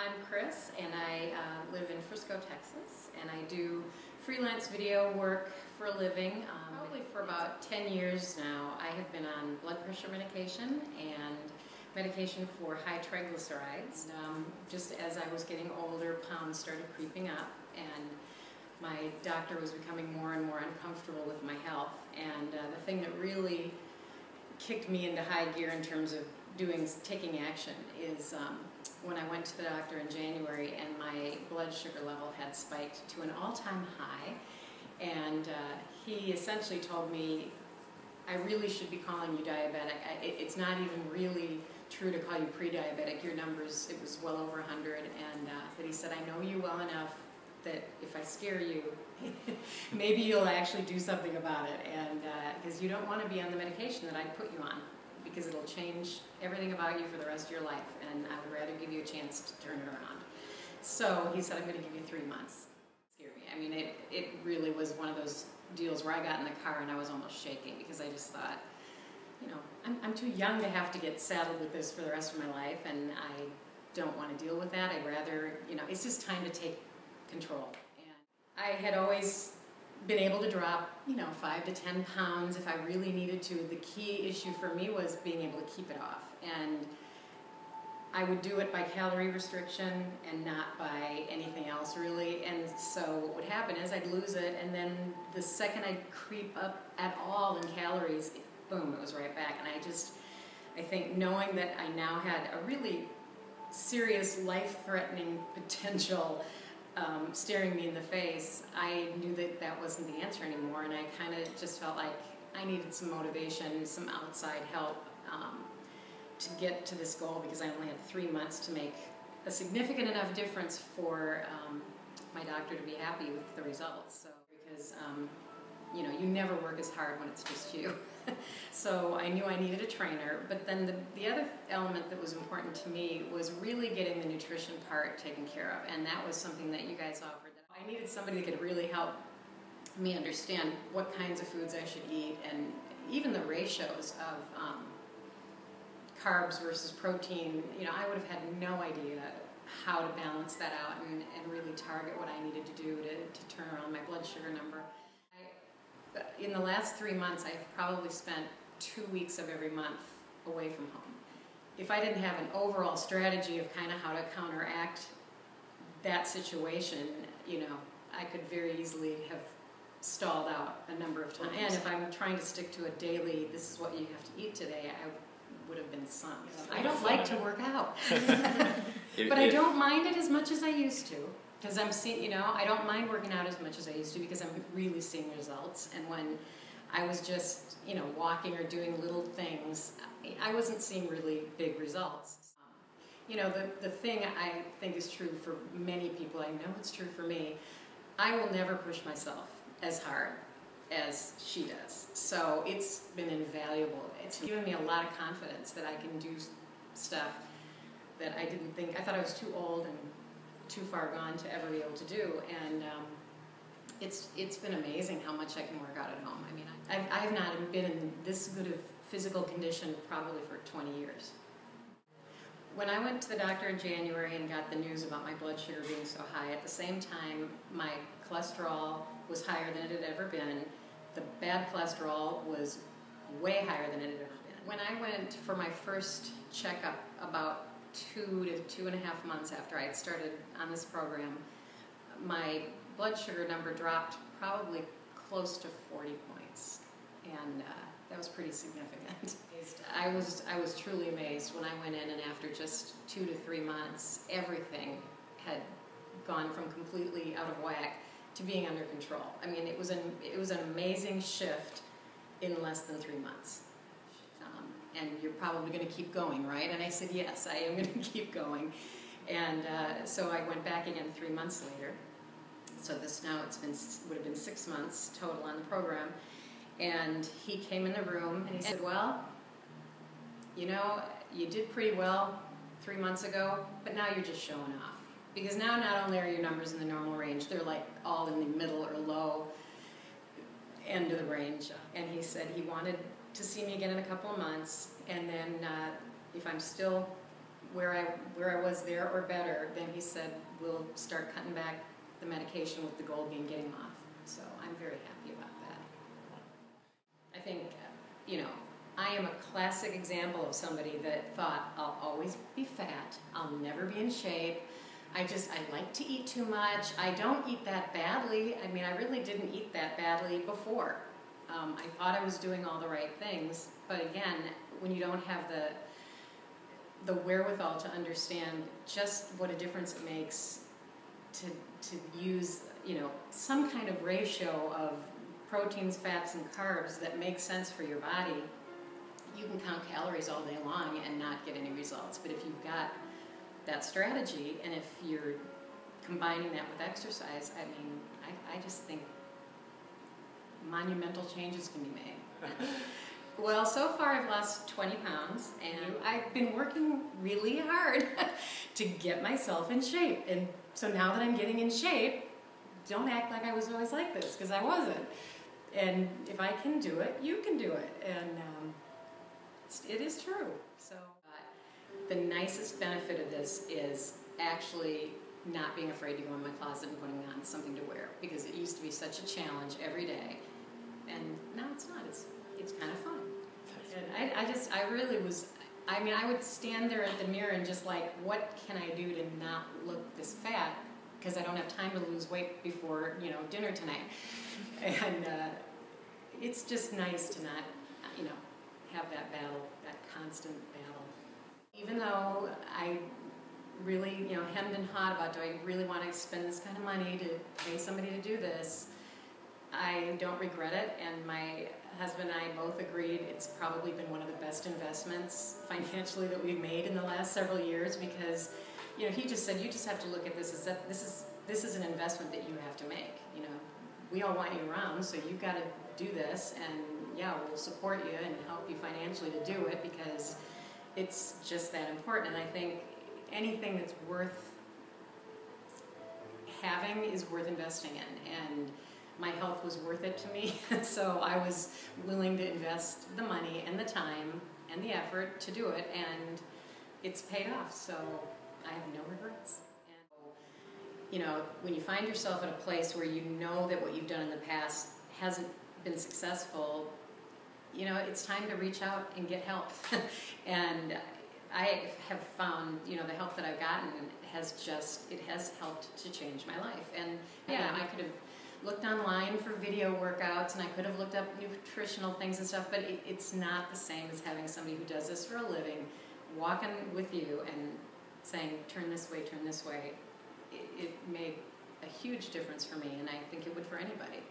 I'm Kris, and I live in Frisco, Texas, and I do freelance video work for a living. Probably for about 10 years now. I have been on blood pressure medication and medication for high triglycerides. Just as I was getting older, pounds started creeping up, and my doctor was becoming more and more uncomfortable with my health. And the thing that really kicked me into high gear in terms of taking action is when I went to the doctor in January and my blood sugar level had spiked to an all-time high, and he essentially told me I really should be calling you diabetic. It's not even really true to call you pre-diabetic. Your numbers, it was well over 100, and but he said, I know you well enough that if I scare you, maybe you'll actually do something about it, and because you don't want to be on the medication that I put you on, because it'll change everything about you for the rest of your life, and I would rather give you a chance to turn it around. So he said, I'm going to give you 3 months. It scared me. I mean, it really was one of those deals where I got in the car and I was almost shaking, because I just thought, you know, I'm too young to have to get saddled with this for the rest of my life, and I don't want to deal with that. I'd rather, you know, it's just time to take control. And I had always been able to drop, you know, 5 to 10 pounds if I really needed to. The key issue for me was being able to keep it off, and I would do it by calorie restriction and not by anything else really. And so what would happen is I'd lose it, and then the second I'd creep up at all in calories, boom, it was right back. And I think knowing that I now had a really serious life-threatening potential staring me in the face, I knew that that wasn't the answer anymore, and I kind of just felt like I needed some motivation, some outside help to get to this goal, because I only had 3 months to make a significant enough difference for my doctor to be happy with the results. So, because you know, you never work as hard when it's just you. So I knew I needed a trainer, but then the other element that was important to me was really getting the nutrition part taken care of, and that was something that you guys offered. I needed somebody that could really help me understand what kinds of foods I should eat, and even the ratios of carbs versus protein. You know, I would have had no idea how to balance that out and really target what I needed to do to turn around my blood sugar number. In the last 3 months, I've probably spent 2 weeks of every month away from home. If I didn't have an overall strategy of kind of how to counteract that situation, you know, I could very easily have stalled out a number of times. And if I'm trying to stick to a daily, this is what you have to eat today, I would have been sunk. I don't like to work out, but I don't mind it as much as I used to. Because I'm seeing, you know, I don't mind working out as much as I used to, because I'm really seeing results. And when I was just, you know, walking or doing little things, I wasn't seeing really big results. You know, the thing I think is true for many people, I know it's true for me, I will never push myself as hard as she does. So it's been invaluable. It's given me a lot of confidence that I can do stuff that I didn't think, I thought I was too old and too far gone to ever be able to do, and it's been amazing how much I can work out at home. I mean, I've not been in this good of physical condition probably for 20 years. When I went to the doctor in January and got the news about my blood sugar being so high, at the same time my cholesterol was higher than it had ever been. The bad cholesterol was way higher than it had ever been. When I went for my first checkup about 2 to 2.5 months after I had started on this program, my blood sugar number dropped probably close to 40 points, and that was pretty significant. I was truly amazed when I went in, and after just 2 to 3 months, everything had gone from completely out of whack to being under control. I mean, it was an amazing shift in less than 3 months. And you're probably going to keep going, right? And I said, yes, I am going to keep going. And so I went back again 3 months later. So would have been 6 months total on the program. And he came in the room and he said, well, you know, you did pretty well 3 months ago, but now you're just showing off. Because now not only are your numbers in the normal range, they're like all in the middle or low end of the range. And he said he wanted to see me again in a couple of months, and then if I'm still where I was there or better, then he said, we'll start cutting back the medication with the goal being getting off. So I'm very happy about that. I think, you know, I am a classic example of somebody that thought, I'll always be fat, I'll never be in shape, I like to eat too much, I don't eat that badly. I mean, I really didn't eat that badly before. I thought I was doing all the right things, but again, when you don't have the wherewithal to understand just what a difference it makes to use, you know, some kind of ratio of proteins, fats, and carbs that makes sense for your body, you can count calories all day long and not get any results. But if you've got that strategy, and if you're combining that with exercise, I mean, I just think monumental changes can be made. Well, so far I've lost 20 pounds, and I've been working really hard to get myself in shape. And so now that I'm getting in shape, don't act like I was always like this, because I wasn't. And if I can do it, you can do it. And it is true. So the nicest benefit of this is actually not being afraid to go in my closet and putting on something to wear, because it used to be such a challenge every day, and now it's not. It's kind of fun. And I really was, I mean, I would stand there at the mirror and just like, what can I do to not look this fat? Because I don't have time to lose weight before, you know, dinner tonight. And it's just nice to not, you know, have that battle, that constant battle. Even though I really, you know, hemmed and hawed about, do I really want to spend this kind of money to pay somebody to do this, I don't regret it, and my husband and I both agreed it's probably been one of the best investments financially that we've made in the last several years, because, you know, he just said, you just have to look at this as that this is an investment that you have to make. You know, we all want you around, so you've got to do this, and yeah, we'll support you and help you financially to do it, because it's just that important. And I think anything that's worth having is worth investing in, and my health was worth it to me, so I was willing to invest the money and the time and the effort to do it, and it's paid off, so I have no regrets. And, you know, when you find yourself at a place where you know that what you've done in the past hasn't been successful, you know, it's time to reach out and get help. And I have found, you know, the help that I've gotten has helped to change my life. And yeah, I could have looked online for video workouts, and I could have looked up nutritional things and stuff, but it's not the same as having somebody who does this for a living, walking with you and saying, turn this way, turn this way. It made a huge difference for me, and I think it would for anybody.